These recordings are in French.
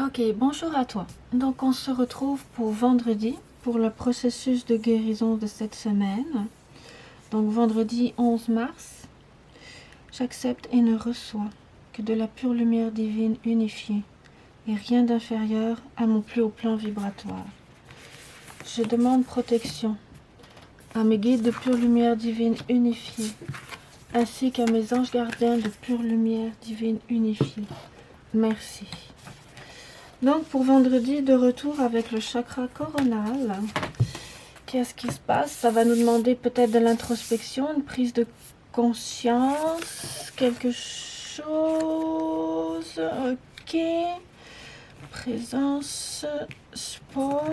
Ok, bonjour à toi. Donc on se retrouve pour vendredi, pour le processus de guérison de cette semaine. Donc vendredi 11 mars, j'accepte et ne reçois que de la pure lumière divine unifiée et rien d'inférieur à mon plus haut plan vibratoire. Je demande protection à mes guides de pure lumière divine unifiée, ainsi qu'à mes anges gardiens de pure lumière divine unifiée. Merci. Donc pour vendredi, de retour avec le chakra coronal. Qu'est-ce qui se passe? Ça va nous demander peut-être de l'introspection, une prise de conscience, quelque chose. Ok. Présence, sport.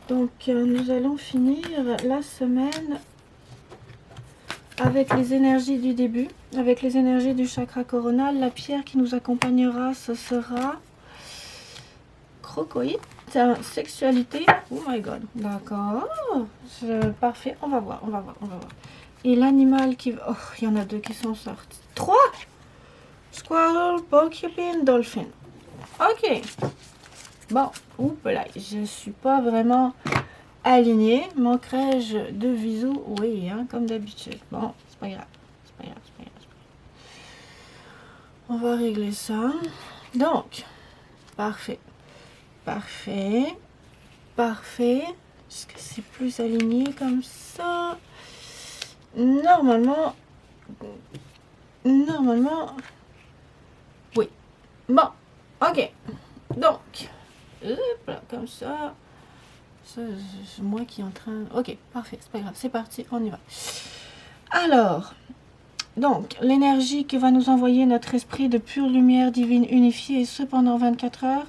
Donc nous allons finir la semaine avec les énergies du début, avec les énergies du chakra coronal. La pierre qui nous accompagnera, ce sera Crocoïde, sexualité. Oh my god, d'accord. Parfait, on va voir. Et l'animal qui... Oh, il y en a deux qui sont sortis. 3. Squirrel, porcupine, dolphin. Ok. Bon, oups là, je suis pas vraiment alignée. Manquerai-je de visu? Oui, hein, comme d'habitude. Bon, c'est pas grave. On va régler ça. Donc, parfait. Est-ce que c'est plus aligné comme ça? Normalement, oui. Bon, ok. Donc, hop là, comme ça. C'est moi qui est en train... Ok, parfait, c'est pas grave. C'est parti, on y va. Alors, donc, l'énergie que va nous envoyer notre esprit de pure lumière divine unifiée, et ce pendant 24 heures,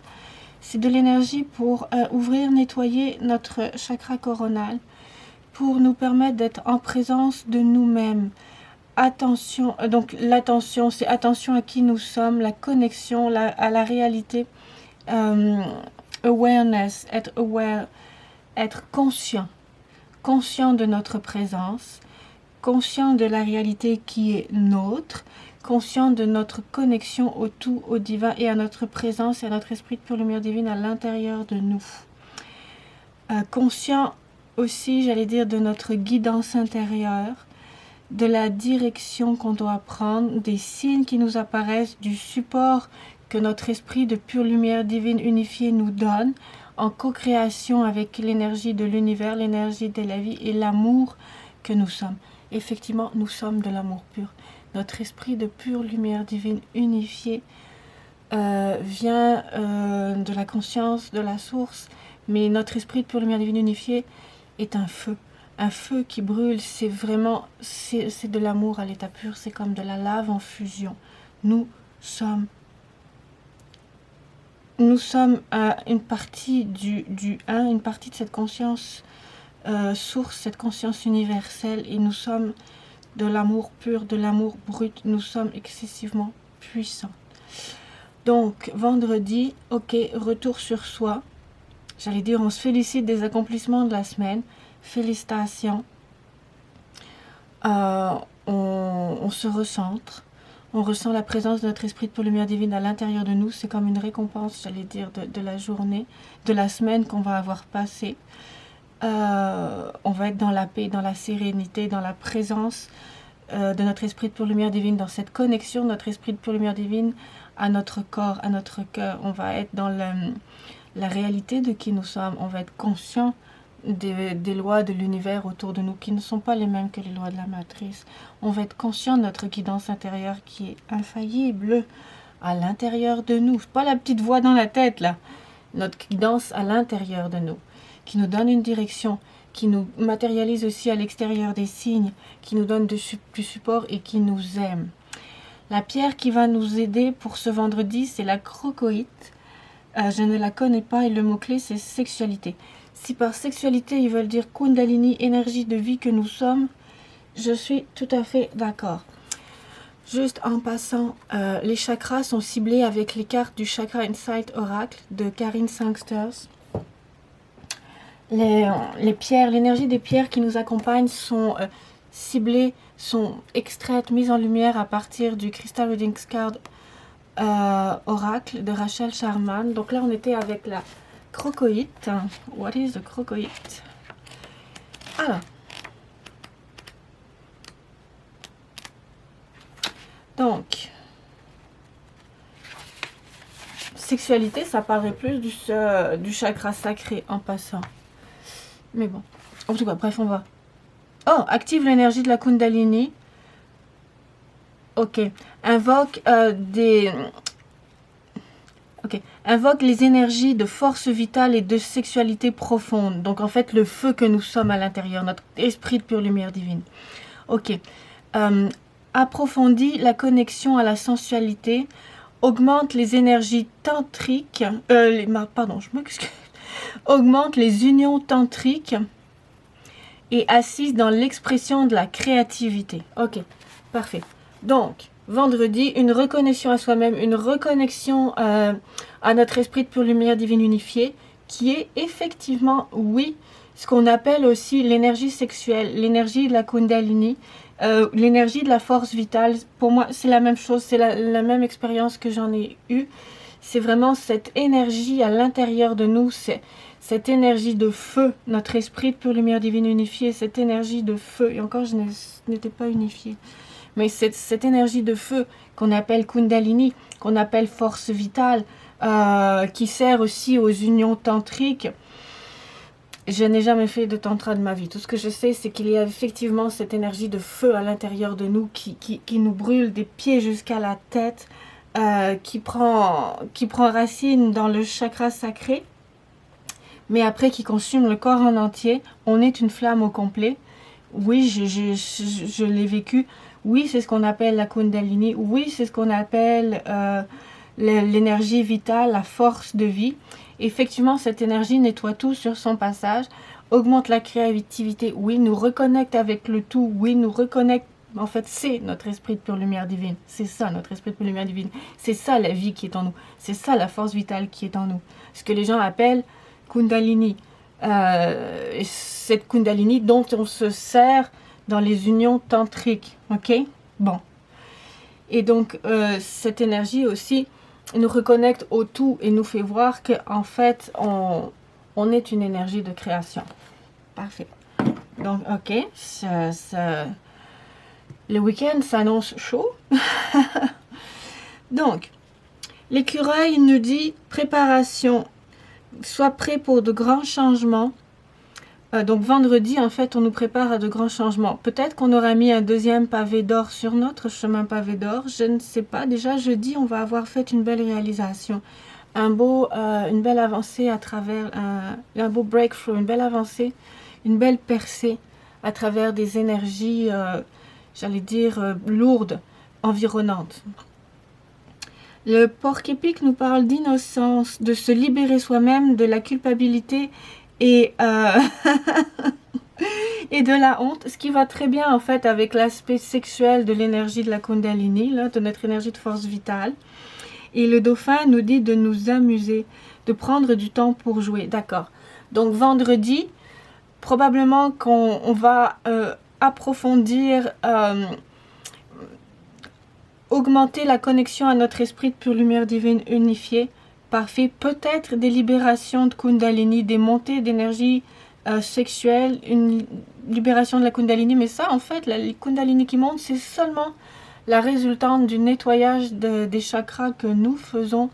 c'est de l'énergie pour ouvrir, nettoyer notre chakra coronal, pour nous permettre d'être en présence de nous-mêmes. Attention, donc l'attention, c'est attention à qui nous sommes, la connexion à la réalité, awareness, être aware, être conscient de notre présence, conscient de la réalité qui est nôtre, conscient de notre connexion au tout, au divin et à notre présence et à notre esprit de pure lumière divine à l'intérieur de nous. Conscient aussi, j'allais dire, de notre guidance intérieure, de la direction qu'on doit prendre, des signes qui nous apparaissent, du support que notre esprit de pure lumière divine unifiée nous donne, en co-création avec l'énergie de l'univers, l'énergie de la vie et l'amour que nous sommes. Effectivement, nous sommes de l'amour pur. Notre esprit de pure lumière divine unifiée vient de la conscience, de la source, mais notre esprit de pure lumière divine unifiée est un feu qui brûle. C'est vraiment, c'est de l'amour à l'état pur, c'est comme de la lave en fusion. Nous sommes une partie du un, une partie de cette conscience source, cette conscience universelle, et nous sommes de l'amour pur, de l'amour brut, nous sommes excessivement puissants. Donc, vendredi, ok, retour sur soi. J'allais dire, on se félicite des accomplissements de la semaine. Félicitations. On se recentre. On ressent la présence de notre esprit de pure lumière divine à l'intérieur de nous. C'est comme une récompense, j'allais dire, de la journée, de la semaine qu'on va avoir passée. On va être dans la paix, dans la sérénité, dans la présence de notre esprit de pure lumière divine, dans cette connexion de notre esprit de pure lumière divine à notre corps, à notre cœur. On va être dans la réalité de qui nous sommes. On va être conscient des lois de l'univers autour de nous qui ne sont pas les mêmes que les lois de la matrice. On va être conscient de notre guidance intérieure qui est infaillible à l'intérieur de nous. Pas la petite voix dans la tête là. Notre guidance à l'intérieur de nous, qui nous donne une direction, qui nous matérialise aussi à l'extérieur des signes, qui nous donne du support et qui nous aime. La pierre qui va nous aider pour ce vendredi, c'est la crocoïte. Je ne la connais pas et le mot-clé, c'est sexualité. Si par sexualité, ils veulent dire Kundalini, énergie de vie que nous sommes, je suis tout à fait d'accord. Juste en passant, les chakras sont ciblés avec les cartes du Chakra Insight Oracle de Karine Sangsters. Les pierres, l'énergie des pierres qui nous accompagnent sont ciblées, sont extraites, mises en lumière à partir du Crystal Readings Card oracle de Rachel Sharman. Donc là, on était avec la crocoïte. What is the crocoïte? Alors, donc, sexualité, ça parlerait plus du chakra sacré en passant. Mais bon, en tout cas, bref, on va. Oh, active l'énergie de la Kundalini. Ok, invoque invoque les énergies de force vitale et de sexualité profonde. Donc en fait, le feu que nous sommes à l'intérieur, notre esprit de pure lumière divine. Ok. Approfondit la connexion à la sensualité, augmente les énergies tantriques, augmente les unions tantriques et assise dans l'expression de la créativité. Ok, parfait. Donc, vendredi, une reconnexion à soi-même, une reconnexion à notre esprit de pure lumière divine unifiée, qui est effectivement, oui, ce qu'on appelle aussi l'énergie sexuelle, l'énergie de la Kundalini, l'énergie de la force vitale. Pour moi, c'est la même chose, c'est la même expérience que j'en ai eue. C'est vraiment cette énergie à l'intérieur de nous, c'est cette énergie de feu, notre esprit de pure lumière divine unifiée, cette énergie de feu, et encore je n'étais pas unifiée, mais cette énergie de feu qu'on appelle Kundalini, qu'on appelle force vitale, qui sert aussi aux unions tantriques. Je n'ai jamais fait de tantra de ma vie. Tout ce que je sais, c'est qu'il y a effectivement cette énergie de feu à l'intérieur de nous qui nous brûle des pieds jusqu'à la tête, qui prend racine dans le chakra sacré, mais après qui consume le corps en entier. On est une flamme au complet. Oui, je l'ai vécu. Oui, c'est ce qu'on appelle la Kundalini. Oui, c'est ce qu'on appelle l'énergie vitale, la force de vie. Effectivement, cette énergie nettoie tout sur son passage, augmente la créativité. Oui, nous reconnecte avec le tout. Oui, nous reconnecte. En fait, c'est notre esprit de pure lumière divine. C'est ça, notre esprit de pure lumière divine. C'est ça, la vie qui est en nous. C'est ça, la force vitale qui est en nous. Ce que les gens appellent Kundalini. Cette Kundalini dont on se sert dans les unions tantriques. Ok? Bon. Et donc, cette énergie aussi nous reconnecte au tout et nous fait voir qu'en fait, on est une énergie de création. Parfait. Donc, ok. Le week-end s'annonce chaud. Donc, l'écureuil nous dit préparation. Sois prêt pour de grands changements. Donc vendredi, en fait, on nous prépare à de grands changements. Peut-être qu'on aura mis un deuxième pavé d'or sur notre chemin pavé d'or. Je ne sais pas. Déjà, jeudi, on va avoir fait une belle réalisation. Une belle avancée à travers un beau breakthrough, une belle avancée, une belle percée à travers des énergies, j'allais dire, lourdes, environnantes. Le porc-épic nous parle d'innocence, de se libérer soi-même de la culpabilité et, et de la honte, ce qui va très bien en fait avec l'aspect sexuel de l'énergie de la Kundalini, là, de notre énergie de force vitale. Et le dauphin nous dit de nous amuser, de prendre du temps pour jouer. D'accord. Donc vendredi, probablement qu'on va approfondir... augmenter la connexion à notre esprit de pure lumière divine unifiée, parfait, peut-être des libérations de Kundalini, des montées d'énergie sexuelle, une libération de la Kundalini, mais ça en fait, la Kundalini qui monte, c'est seulement la résultante du nettoyage des chakras que nous faisons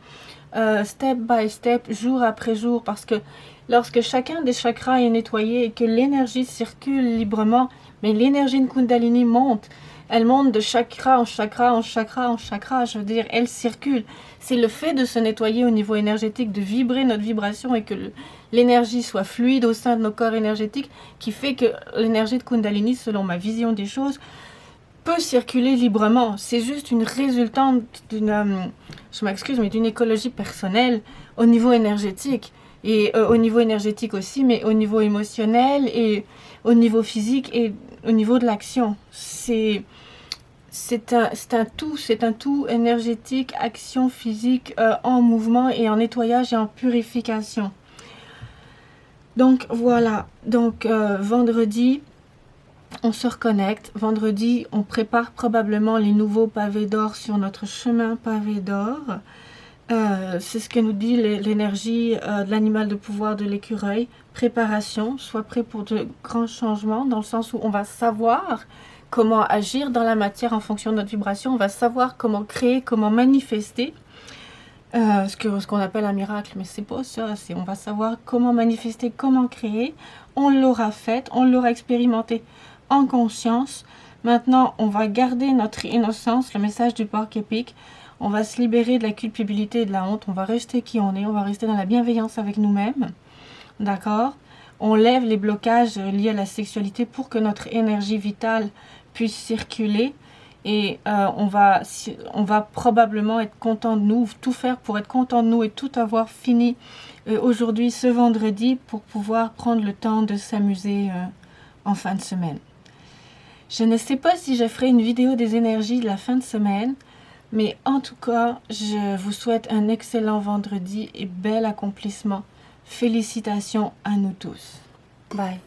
step by step, jour après jour, parce que lorsque chacun des chakras est nettoyé et que l'énergie circule librement, mais l'énergie de Kundalini monte. Elle monte de chakra en chakra, en chakra, en chakra, je veux dire, elle circule. C'est le fait de se nettoyer au niveau énergétique, de vibrer notre vibration et que l'énergie soit fluide au sein de nos corps énergétiques qui fait que l'énergie de Kundalini, selon ma vision des choses, peut circuler librement. C'est juste une résultante d'une, je m'excuse, mais d'une écologie personnelle au niveau énergétique. Et au niveau énergétique aussi, mais au niveau émotionnel et au niveau physique et au niveau de l'action. C'est un tout énergétique, action physique en mouvement et en nettoyage et en purification. Donc voilà, donc vendredi, On se reconnecte. Vendredi, on prépare probablement les nouveaux pavés d'or sur notre chemin pavé d'or. C'est ce que nous dit l'énergie de l'animal de pouvoir de l'écureuil. Préparation, sois prêt pour de grands changements, dans le sens où on va savoir comment agir dans la matière en fonction de notre vibration. On va savoir comment créer, comment manifester. Ce qu'on appelle un miracle, mais c'est pas ça. On va savoir comment manifester, comment créer. On l'aura fait, on l'aura expérimenté en conscience. Maintenant, on va garder notre innocence, le message du porc épique. On va se libérer de la culpabilité et de la honte. On va rester qui on est. On va rester dans la bienveillance avec nous-mêmes. D'accord? On lève les blocages liés à la sexualité pour que notre énergie vitale puisse circuler. Et on va probablement être content de nous, tout faire pour être content de nous et tout avoir fini aujourd'hui, ce vendredi, pour pouvoir prendre le temps de s'amuser en fin de semaine. Je ne sais pas si je ferai une vidéo des énergies de la fin de semaine, mais en tout cas, je vous souhaite un excellent vendredi et bel accomplissement. Félicitations à nous tous. Bye.